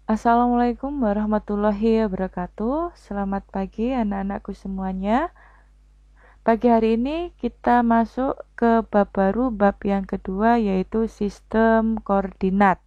Assalamualaikum warahmatullahi wabarakatuh. Selamat pagi anak-anakku semuanya. Pagi hari ini kita masuk ke bab baru, bab yang kedua, yaitu sistem koordinat.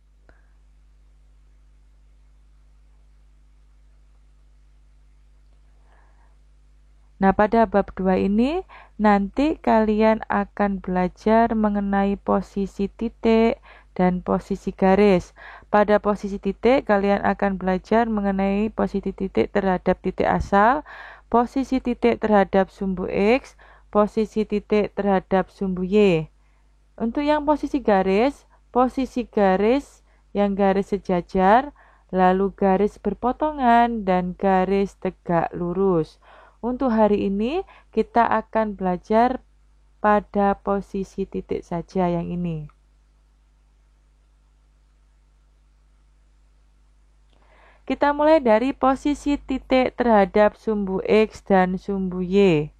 Nah, pada bab 2 ini nanti kalian akan belajar mengenai posisi titik dan posisi garis. Pada posisi titik kalian akan belajar mengenai posisi titik terhadap titik asal, posisi titik terhadap sumbu X, posisi titik terhadap sumbu Y. Untuk yang posisi garis yang garis sejajar, lalu garis berpotongan dan garis tegak lurus. Untuk hari ini kita akan belajar pada posisi titik saja yang ini. Kita mulai dari posisi titik terhadap sumbu X dan sumbu Y.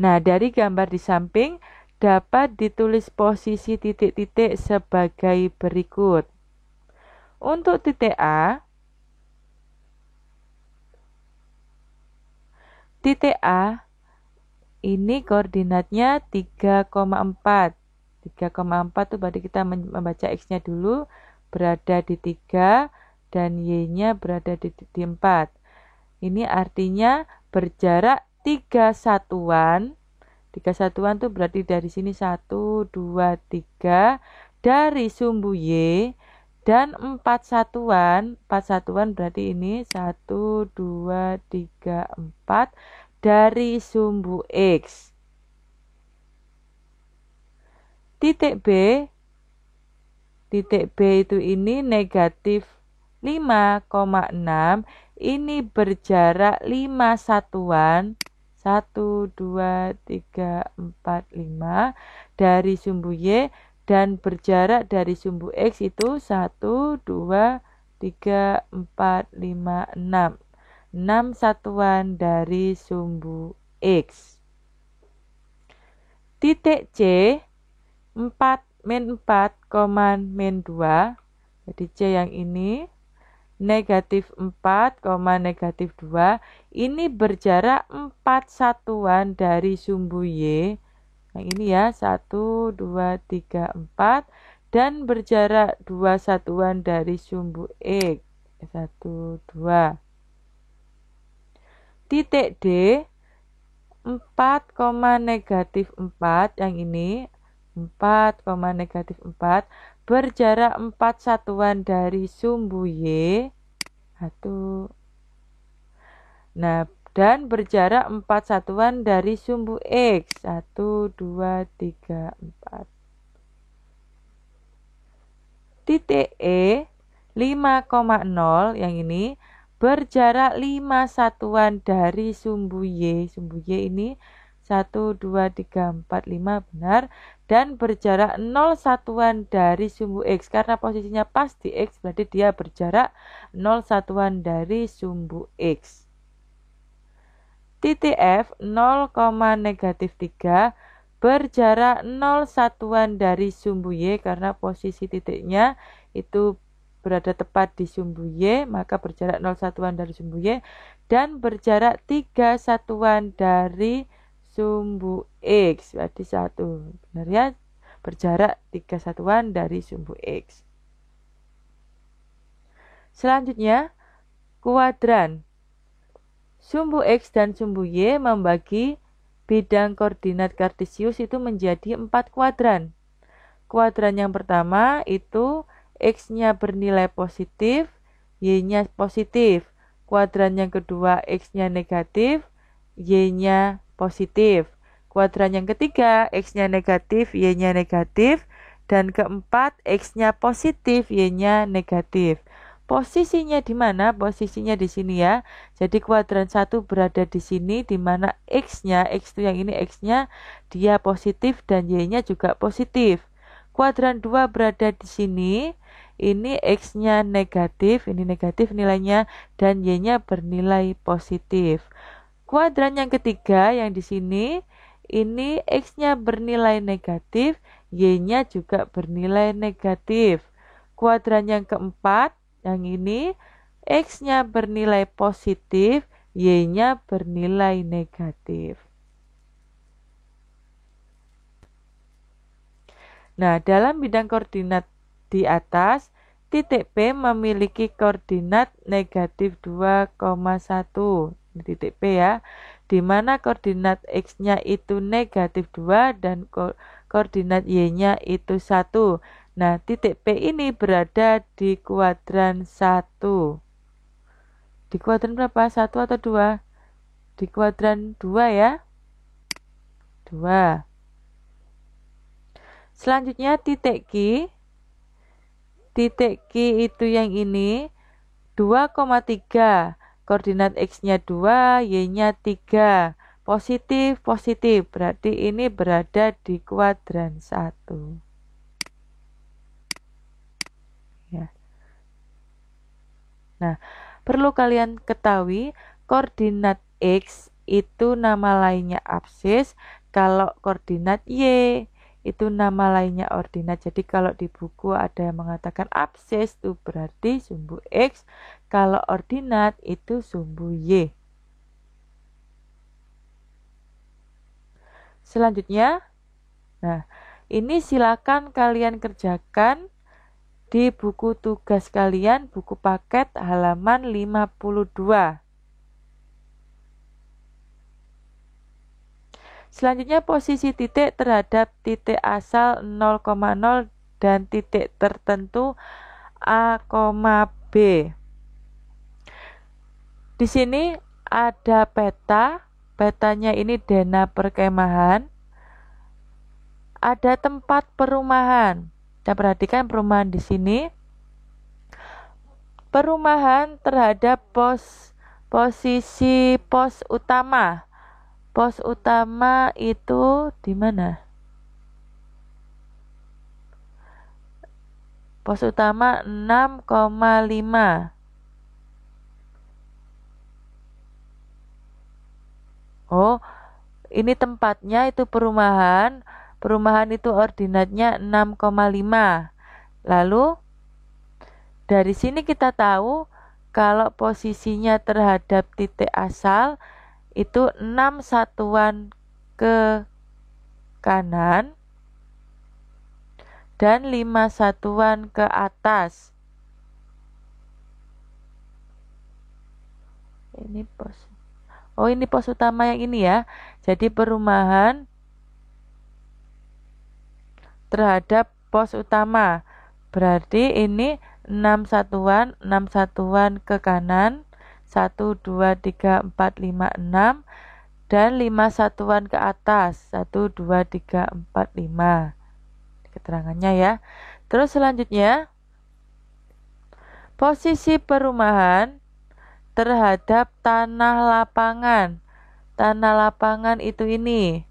Nah, dari gambar di samping dapat ditulis posisi titik-titik sebagai berikut. Untuk titik A ini koordinatnya 3,4. 3,4 itu berarti kita membaca X-nya dulu berada di 3 dan Y-nya berada di 4. Ini artinya berjarak 3 satuan. 3 satuan itu berarti dari sini 1, 2, 3 dari sumbu Y, dan 4 satuan. 4 satuan berarti ini 1, 2, 3, 4 dari sumbu X. Titik B itu ini negatif 5,6. Ini berjarak 5 satuan. 1, 2, 3, 4, 5 dari sumbu Y, dan berjarak dari sumbu X itu 1, 2, 3, 4, 5, 6. 6 satuan dari sumbu X. Titik C 4, min 4, min 2. Jadi C yang ini negatif 4, negatif 2. Ini berjarak 4 satuan dari sumbu Y. Yang ini ya, 1, 2, 3, 4. Dan berjarak 2 satuan dari sumbu X. 1, 2. Titik D 4, negatif 4. Yang ini 4, negatif 4. Berjarak 4 satuan dari sumbu Y. 1. Nah, dan berjarak 4 satuan dari sumbu X. 1, 2, 3, 4. Titik E 5,0 yang ini berjarak 5 satuan dari sumbu Y. Sumbu Y ini 1, 2, 3, 4, 5 benar. Dan berjarak 0 satuan dari sumbu X. Karena posisinya pas di X berarti dia berjarak 0 satuan dari sumbu X. Titik F 0, negatif 3 berjarak 0 satuan dari sumbu Y. Karena posisi titiknya itu berada tepat di sumbu Y, maka berjarak 0 satuan dari sumbu Y. Dan berjarak 3 satuan dari sumbu X. Berarti 1. Benar ya? Berjarak 3 satuan dari sumbu X. Selanjutnya, kuadran. Sumbu X dan sumbu Y membagi bidang koordinat kartesius itu menjadi 4 kuadran. Kuadran yang pertama itu X-nya bernilai positif, Y-nya positif. Kuadran yang kedua X-nya negatif, Y-nya positif. Kuadran yang ketiga X-nya negatif, Y-nya negatif. Dan keempat X-nya positif, Y-nya negatif. Posisinya di mana? Posisinya di sini ya. Jadi kuadran 1 berada di sini, di mana X-nya, X itu yang ini X-nya dia positif dan Y-nya juga positif. Kuadran 2 berada di sini. Ini X-nya negatif, ini negatif nilainya, dan Y-nya bernilai positif. Kuadran yang ketiga yang di sini ini X-nya bernilai negatif, Y-nya juga bernilai negatif. Kuadran yang keempat, yang ini, X-nya bernilai positif, Y-nya bernilai negatif. Nah, dalam bidang koordinat di atas, titik P memiliki koordinat negatif 2,1. Titik P ya, di mana koordinat X-nya itu negatif 2 dan koordinat Y-nya itu 1. Nah, titik P ini berada di kuadran 1. Di kuadran berapa? 1 atau 2? Di kuadran 2 ya. 2. Selanjutnya titik Q. Titik Q itu yang ini 2,3. Koordinat X-nya 2, Y-nya 3. Positif, positif. Berarti ini berada di kuadran 1. Ya. Nah, perlu kalian ketahui koordinat X itu nama lainnya absis, kalau koordinat Y itu nama lainnya ordinat. Jadi kalau di buku ada yang mengatakan absis itu berarti sumbu X, kalau ordinat itu sumbu Y. Selanjutnya, nah ini silakan kalian kerjakan di buku tugas kalian, buku paket halaman 52. Selanjutnya posisi titik terhadap titik asal 0,0 dan titik tertentu A, B. Di sini ada peta, petanya ini dana perkemahan. Ada tempat perumahan. Kita perhatikan perumahan di sini. Perumahan terhadap posisi pos utama. Pos utama itu di mana? Pos utama 6,5. Oh, ini tempatnya itu perumahan. Perumahan itu ordinatnya 6,5. Lalu dari sini kita tahu kalau posisinya terhadap titik asal itu 6 satuan ke kanan dan 5 satuan ke atas. Ini pos. Oh, ini pos utama yang ini ya. Jadi perumahan terhadap pos utama. Berarti ini 6 satuan ke kanan. 1, 2, 3, 4, 5, 6 dan 5 satuan ke atas 1, 2, 3, 4, 5 keterangannya ya. Terus selanjutnya posisi perumahan terhadap tanah lapangan. Tanah lapangan itu ini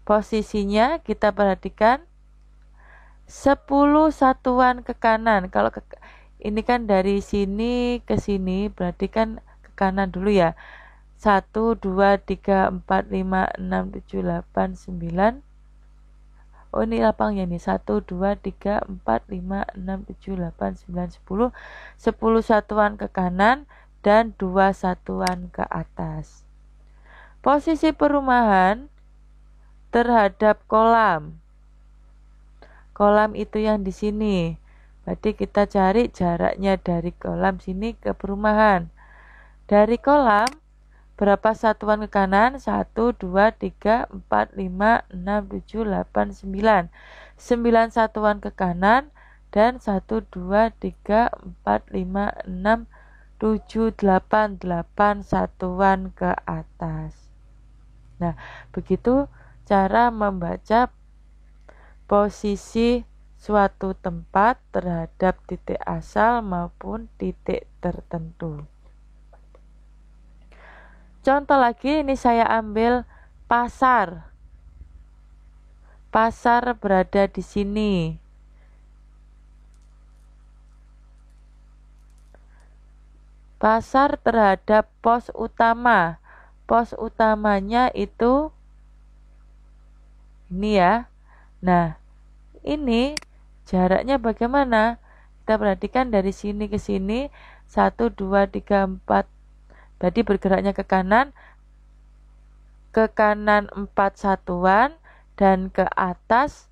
posisinya kita perhatikan 10 satuan ke kanan. Kalau ini kan dari sini ke sini, berarti kan ke kanan dulu ya. 1, 2, 3, 4, 5, 6, 7, 8, 9. Oh, ini lapangnya nih. 1, 2, 3, 4, 5, 6, 7, 8, 9, 10. 10 satuan ke kanan dan 2 satuan ke atas. Posisi perumahan terhadap kolam. Kolam itu yang di sini. Berarti kita cari jaraknya dari kolam sini ke perumahan. Dari kolam berapa satuan ke kanan? 1, 2, 3, 4, 5, 6, 7, 8, 9. 9 satuan ke kanan dan 1, 2, 3, 4, 5, 6, 7, 8. 8 satuan ke atas. Nah, begitu cara membaca posisi suatu tempat terhadap titik asal maupun titik tertentu. Contoh lagi, ini saya ambil pasar. Pasar berada di sini. Pasar terhadap pos utama. pos utamanya itu ini ya. Nah, ini jaraknya bagaimana? Kita perhatikan dari sini ke sini 1, 2, 3, 4. Berarti bergeraknya ke kanan 4 satuan dan ke atas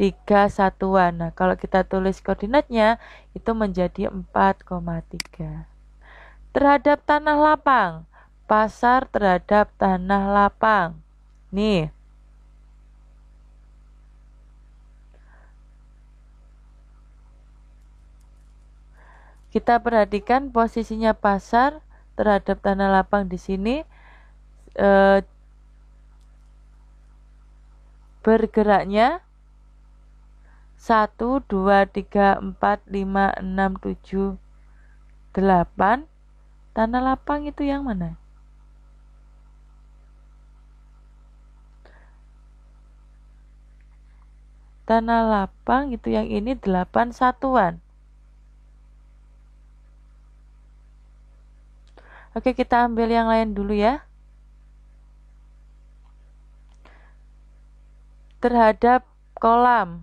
3 satuan. Nah, kalau kita tulis koordinatnya itu menjadi 4,3. Terhadap tanah lapang, pasar terhadap tanah lapang. Nih. Kita perhatikan posisinya pasar terhadap tanah lapang di sini bergeraknya 1, 2, 3, 4, 5, 6, 7, 8. Tanah lapang itu yang mana? Tanah lapang itu yang ini 8 satuan. Oke, kita ambil yang lain dulu ya. Terhadap kolam.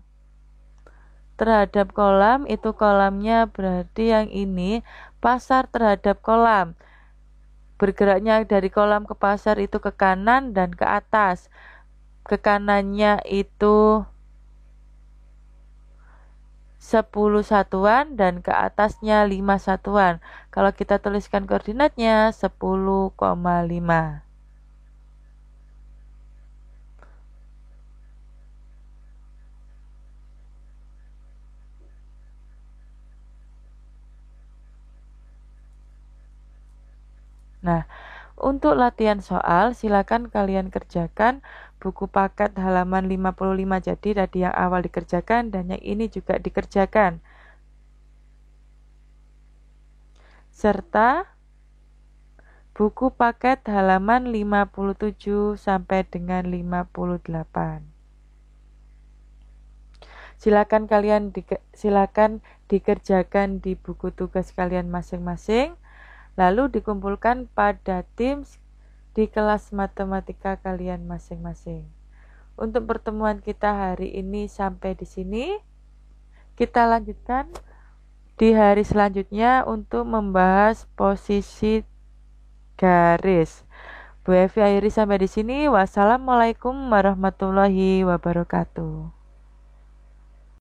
Terhadap kolam itu kolamnya berarti yang ini pasar terhadap kolam. Bergeraknya dari kolam ke pasar itu ke kanan dan ke atas. Ke kanannya itu 10 satuan dan ke atasnya 5 satuan. Kalau kita tuliskan koordinatnya 10,5. Nah, untuk latihan soal silakan kalian kerjakan buku paket halaman 55. Jadi tadi yang awal dikerjakan dan yang ini juga dikerjakan. Serta buku paket halaman 57 sampai dengan 58. Silakan dikerjakan di buku tugas kalian masing-masing. Lalu dikumpulkan pada Teams di kelas matematika kalian masing-masing. Untuk pertemuan kita hari ini sampai di sini. Kita lanjutkan di hari selanjutnya untuk membahas posisi garis. Bu Evi akhiri sampai di sini. Wassalamualaikum warahmatullahi wabarakatuh.